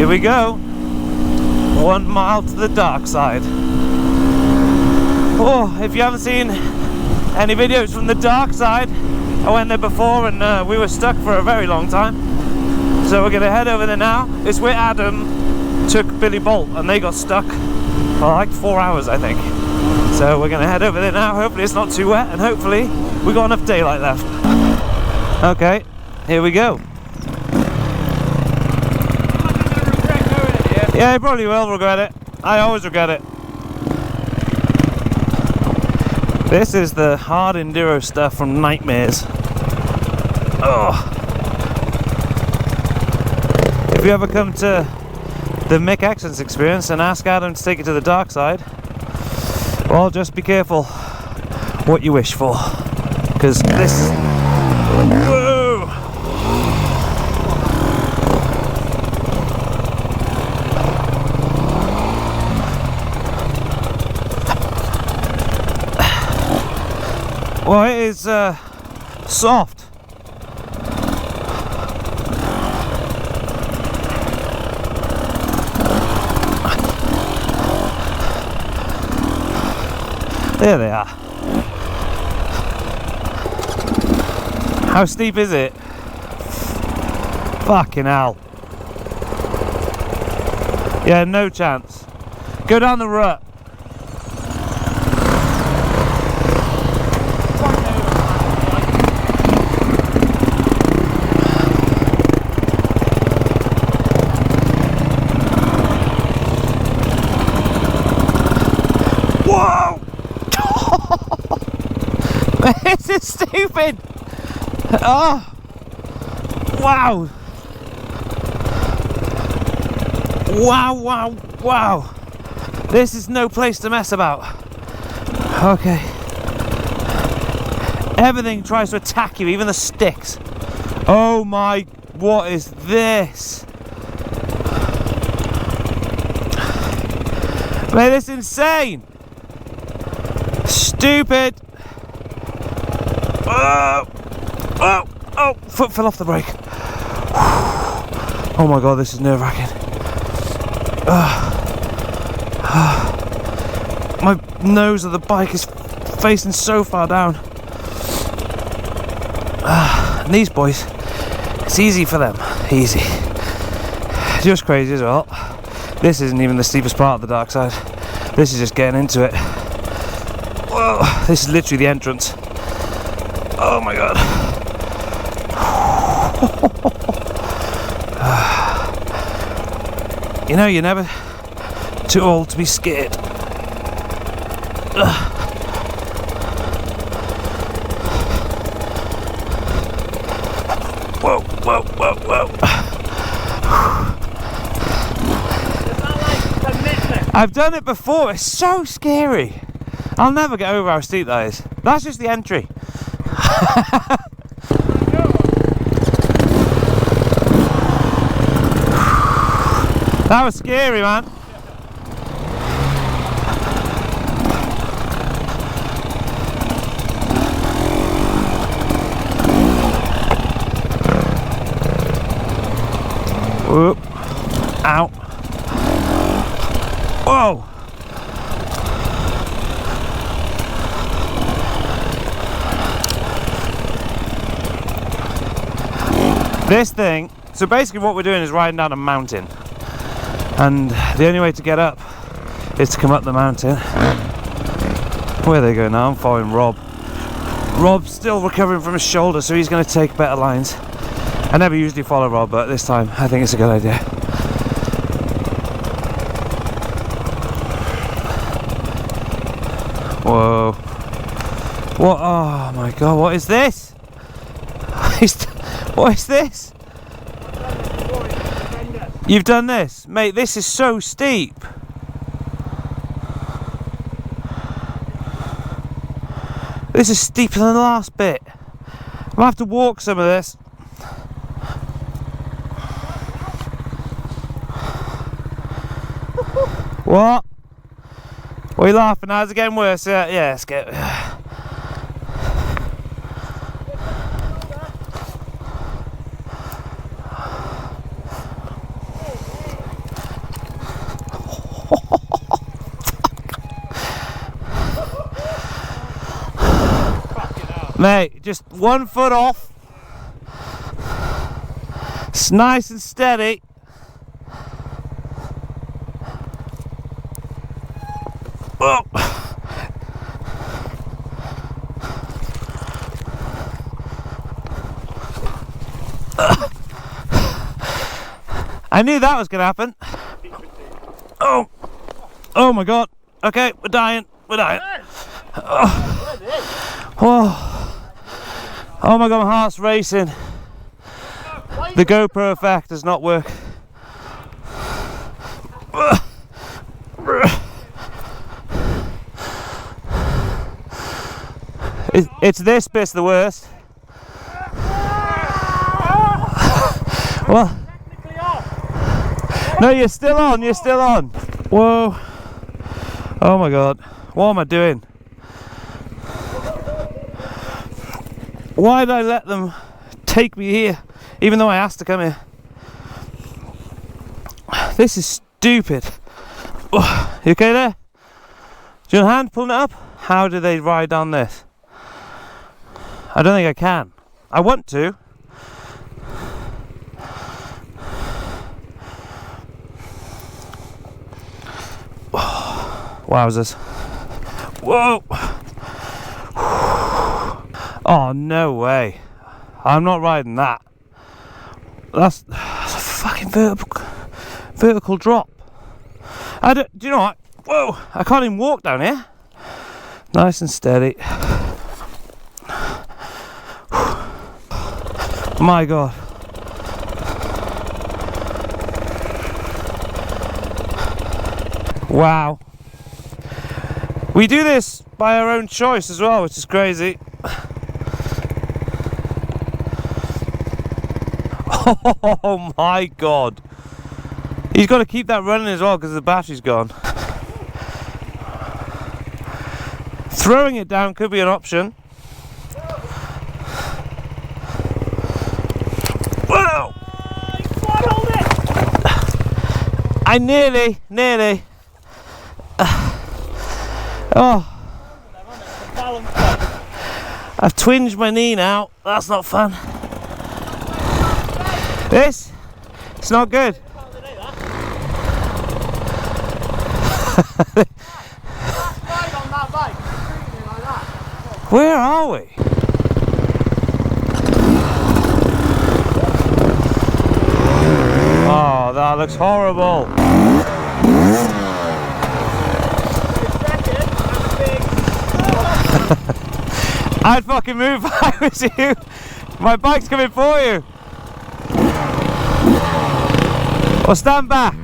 Here we go. 1 mile to the dark side. Oh, if you haven't seen any videos from the dark side, I went there before and we were stuck for a very long time. So we're going to head over there now. It's where Adam took Billy Bolt and they got stuck for like 4 hours, I think. So we're going to head over there now. Hopefully it's not too wet and hopefully we got enough daylight left. Okay, here we go. Yeah, I probably will regret it. I always regret it. This is the hard enduro stuff from Nightmares. Oh. If you ever come to the mick extance experience and ask Adam to take you to the dark side, well, just be careful what you wish for, because this is... Whoa! Well, it is soft. There they are. How steep is it? Fucking hell. Yeah, no chance. Go down the rut. Whoa! This is stupid! Oh! Wow! Wow, wow, wow! This is no place to mess about. Okay. Everything tries to attack you, even the sticks. Oh my, what is this? Man, this is insane! Stupid! Oh! Oh! Oh! Foot fell off the brake. Oh my god, this is nerve-wracking. My nose of the bike is facing so far down. And these boys, it's easy for them. Easy. Just crazy as well. This isn't even the steepest part of the dark side. This is just getting into it. Whoa, this is literally the entrance. Oh my god. You know, you're never too old to be scared. Whoa, whoa, whoa, whoa. I've done it before, it's so scary. I'll never get over how steep that is. That's just the entry. That was scary, man. Whoop. Ow. Whoa. This thing, so basically what we're doing is riding down a mountain, and the only way to get up is to come up the mountain. Where they go now? I'm following Rob. Rob's still recovering from his shoulder, so he's going to take better lines. I never usually follow Rob, but this time I think it's a good idea. Whoa. What? Oh my god, what is this? What is this? You've done this? Mate, this is so steep. This is steeper than the last bit. I'm gonna have to walk some of this. What? What are you laughing at? Is it getting worse? Yeah, it's getting... Mate, just 1 foot off. It's nice and steady. Oh. I knew that was gonna happen. Oh, oh my god. Okay, we're dying. We're dying. Oh, oh my god, my heart's racing. The GoPro effect does not work. It's this bit's the worst. Well, no, you're still on, you're still on. Whoa. Oh my god. What am I doing? Why did I let them take me here, even though I asked to come here? This is stupid. Oh, you okay there? Do you want a hand pulling it up? How do they ride down this? I don't think I can. I want to. Wowzers. Whoa! Oh, no way. I'm not riding that. That's a fucking vertical drop. Do you know what? Whoa! I can't even walk down here. Nice and steady. My god. Wow. We do this by our own choice as well, which is crazy. Oh my god. He's got to keep that running as well because the battery's gone. Throwing it down could be an option. Whoa! I nearly. Oh, I've twinged my knee now. That's not fun. It's not good. Where are we? Oh, that looks horrible. I'd fucking move if I was you. My bike's coming for you. Or stand back.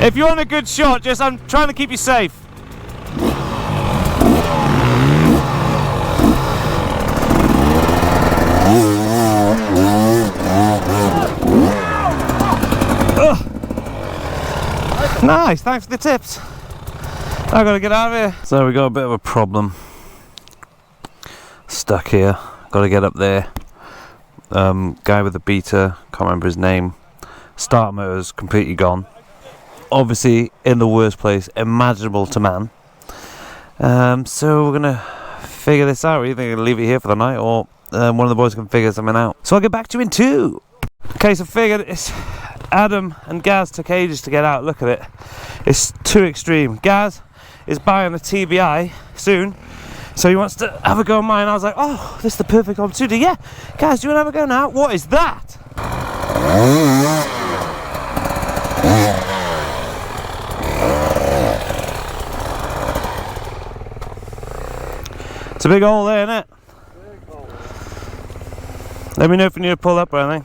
If you want a good shot, I'm trying to keep you safe. Ugh. Nice, thanks for the tips. I've got to get out of here. So we got a bit of a problem. Stuck here. Got to get up there. Guy with the beta, can't remember his name. Start motor's completely gone. Obviously in the worst place imaginable to man. So we're gonna figure this out. We're either gonna leave it here for the night, or one of the boys can figure something out. So I'll get back to you in 2. Okay, so figured it's Adam and Gaz took ages to get out. Look at it. It's too extreme. Gaz is buying the TBI soon, so he wants to have a go on mine. I was like, oh, this is the perfect opportunity. Yeah, Gaz, do you want to have a go now? What is that? It's a big hole there, isn't it? Big hole. Let me know if you need to pull up or anything.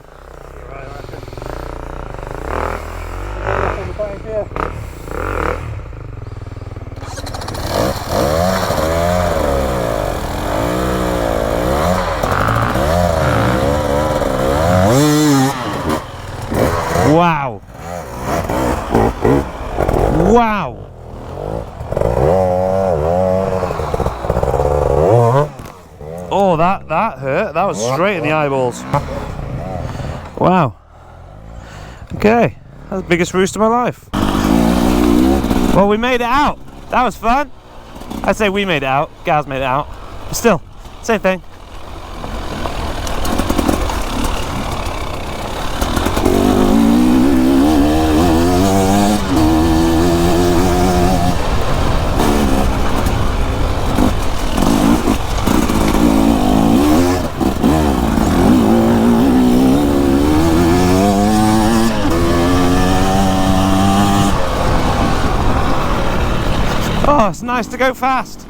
Wow. Wow. Oh, that hurt. That was straight in the eyeballs. Wow. Okay. That's the biggest roost of my life. Well, we made it out. That was fun. I'd say we made it out. Gaz made it out. But still, Same thing. Oh, it's nice to go fast.